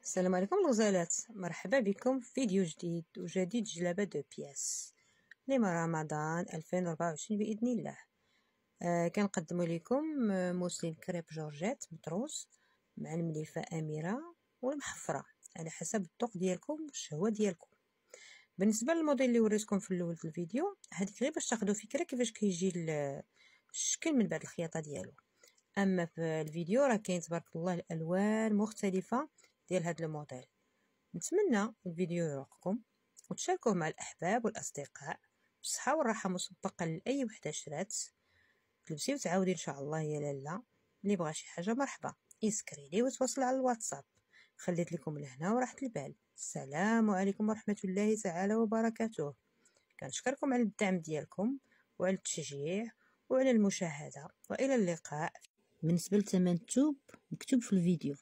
السلام عليكم الغزالات، مرحبا بكم في فيديو جديد وجديد جلابة دو بياس لما رمضان 2024 بإذن الله. كنقدم لكم موسلين كريب جورجيت مطروز مع المليفة أميرة والمحفرة على حسب الذوق ديالكم والشهوة ديالكم. بالنسبة للموديل اللي وريتكم في الاول في الفيديو، هذيك غير باش تاخذوا فكرة كيفاش كيجي الشكل من بعد الخياطة ديالو. اما في الفيديو راه كاين تبارك الله الالوان مختلفه ديال هذا الموديل. نتمنى الفيديو يروقكم وتشاركوه مع الاحباب والاصدقاء بالصحه والراحه مسبقا لاي وحده شرات. تلبسي وتعاودي ان شاء الله يا لاله. اللي بغى شي حاجه مرحبا يسكري لي وتواصل على الواتساب. خليت لكم الهنا وراحه البال. السلام عليكم ورحمه الله تعالى وبركاته. كنشكركم على الدعم ديالكم وعلى التشجيع وعلى المشاهده، والى اللقاء. بالنسبه لثمن الثوب مكتوب في الفيديو.